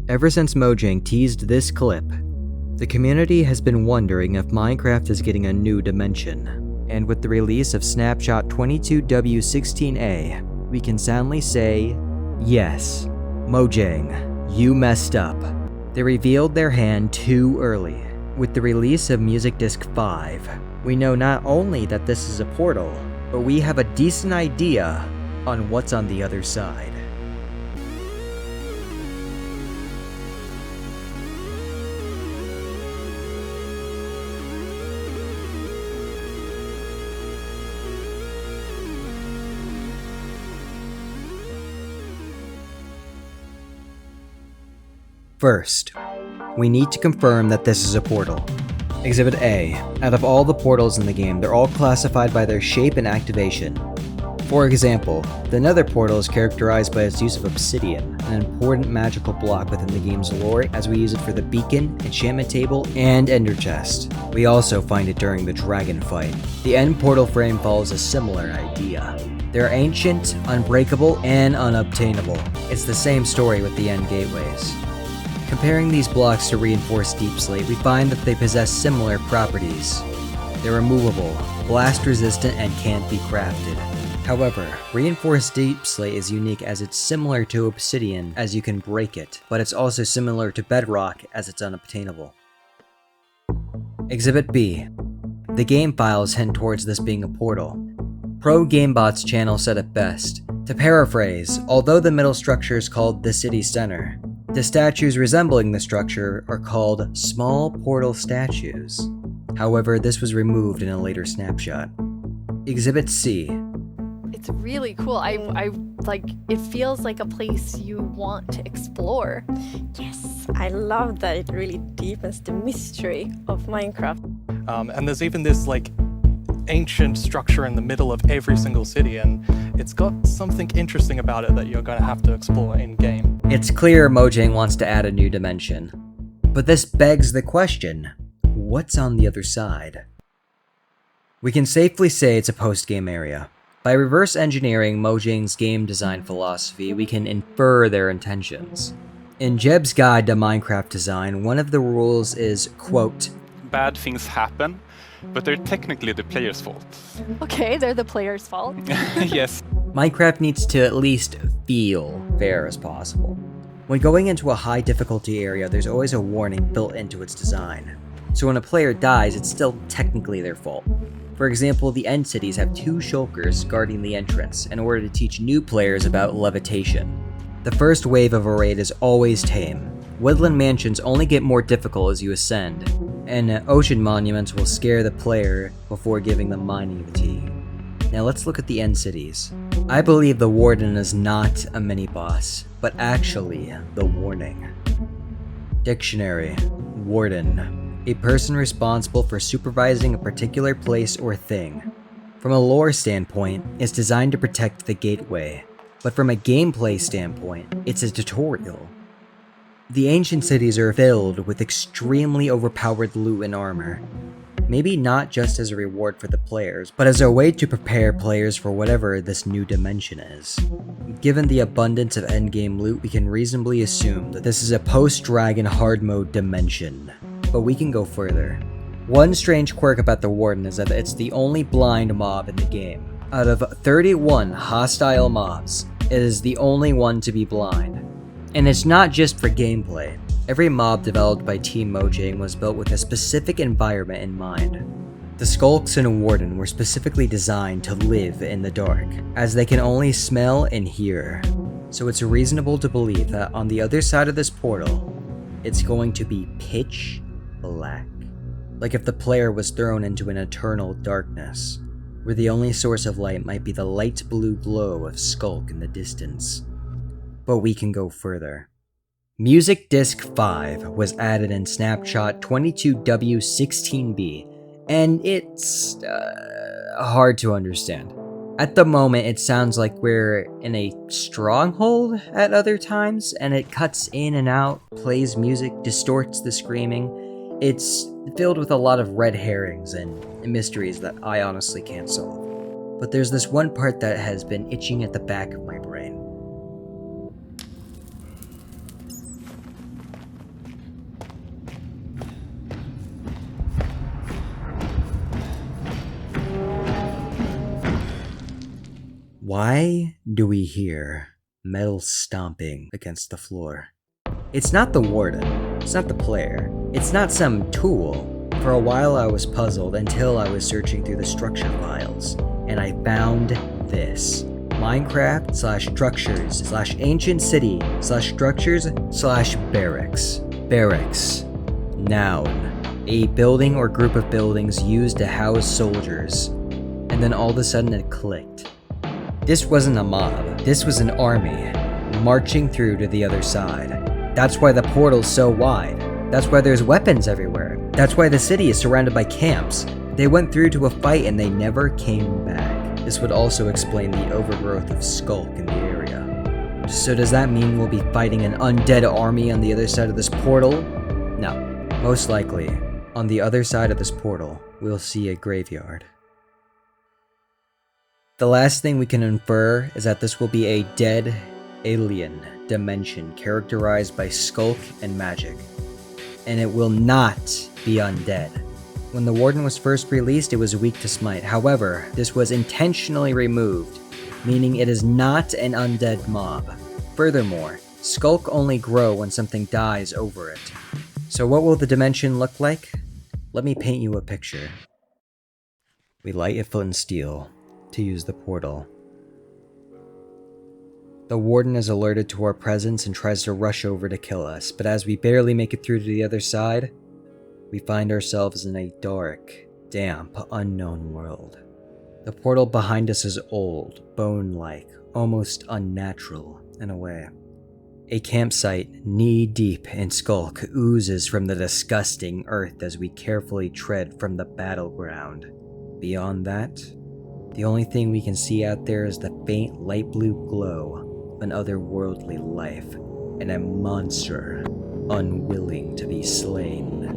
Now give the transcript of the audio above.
Ever since Mojang teased this clip, the community has been wondering if Minecraft is getting a new dimension. And with the release of Snapshot 22W16A, we can soundly say, yes, Mojang, you messed up. They revealed their hand too early. With the release of Music Disc 5, we know not only that this is a portal, but we have a decent idea on what's on the other side. First, we need to confirm that this is a portal. Exhibit A. Out of all the portals in the game, they're all classified by their shape and activation. For example, the Nether portal is characterized by its use of obsidian, an important magical block within the game's lore, as we use it for the beacon, enchantment table, and ender chest. We also find it during the dragon fight. The end portal frame follows a similar idea. They're ancient, unbreakable, and unobtainable. It's the same story with the end gateways. Comparing these blocks to reinforced deep slate, we find that they possess similar properties. They're removable, blast resistant, and can't be crafted. However, reinforced deep slate is unique as it's similar to obsidian as you can break it, but it's also similar to bedrock as it's unobtainable. Exhibit B. The game files hint towards this being a portal. Pro GameBot's channel said it best. To paraphrase, although the middle structure is called the city center, the statues resembling the structure are called small portal statues. However, this was removed in a later snapshot. Exhibit C. It's really cool. I like, it feels like a place you want to explore. Yes, I love that it really deepens the mystery of Minecraft. And there's even this like ancient structure in the middle of every single city, and it's got something interesting about it that you're going to have to explore in game. It's clear Mojang wants to add a new dimension. But this begs the question, what's on the other side? We can safely say it's a post-game area. By reverse engineering Mojang's game design philosophy, we can infer their intentions. In Jeb's guide to Minecraft design, one of the rules is, quote, bad things happen, but they're technically the player's fault. Okay, they're the player's fault. Yes. Minecraft needs to at least feel fair as possible. When going into a high difficulty area, there's always a warning built into its design. So when a player dies, it's still technically their fault. For example, the end cities have 2 shulkers guarding the entrance in order to teach new players about levitation. The first wave of a raid is always tame. Woodland mansions only get more difficult as you ascend, and ocean monuments will scare the player before giving them mining fatigue. Now let's look at the end cities. I believe the Warden is not a mini-boss, but actually the warning. Dictionary. Warden. A person responsible for supervising a particular place or thing. From a lore standpoint, it's designed to protect the gateway, but from a gameplay standpoint, it's a tutorial. The ancient cities are filled with extremely overpowered loot and armor. Maybe not just as a reward for the players, but as a way to prepare players for whatever this new dimension is. Given the abundance of endgame loot, we can reasonably assume that this is a post-dragon hard mode dimension. But we can go further. One strange quirk about the Warden is that it's the only blind mob in the game. Out of 31 hostile mobs, it is the only one to be blind. And it's not just for gameplay. Every mob developed by Team Mojang was built with a specific environment in mind. The Skulks and Warden were specifically designed to live in the dark, as they can only smell and hear. So it's reasonable to believe that on the other side of this portal, it's going to be pitch black. Like if the player was thrown into an eternal darkness, where the only source of light might be the light blue glow of Skulk in the distance. But we can go further. Music Disc 5 was added in Snapshot 22W16B, and it's hard to understand. At the moment, it sounds like we're in a stronghold at other times, and it cuts in and out, plays music, distorts the screaming. It's filled with a lot of red herrings and mysteries that I honestly can't solve. But there's this one part that has been itching at the back of my brain. Why do we hear metal stomping against the floor? It's not the warden, it's not the player, it's not some tool. For a while I was puzzled until I was searching through the structure files, and I found this. Minecraft/structures/ancient city/structures/barracks. Barracks. Noun. A building or group of buildings used to house soldiers. And then all of a sudden it clicked. This wasn't a mob, this was an army, marching through to the other side. That's why the portal's so wide. That's why there's weapons everywhere. That's why the city is surrounded by camps. They went through to a fight and they never came back. This would also explain the overgrowth of skulk in the area. So does that mean we'll be fighting an undead army on the other side of this portal? No. Most likely, on the other side of this portal, we'll see a graveyard. The last thing we can infer is that this will be a dead, alien dimension characterized by skulk and magic. And it will not be undead. When the Warden was first released, it was weak to smite. However, this was intentionally removed, meaning it is not an undead mob. Furthermore, skulk only grow when something dies over it. So what will the dimension look like? Let me paint you a picture. We light a flint and steel to use the portal. The Warden is alerted to our presence and tries to rush over to kill us, but as we barely make it through to the other side, we find ourselves in a dark, damp, unknown world. The portal behind us is old, bone-like, almost unnatural in a way. A campsite knee-deep in skulk oozes from the disgusting earth as we carefully tread from the battleground. Beyond that, the only thing we can see out there is the faint light blue glow of an otherworldly life and a monster unwilling to be slain.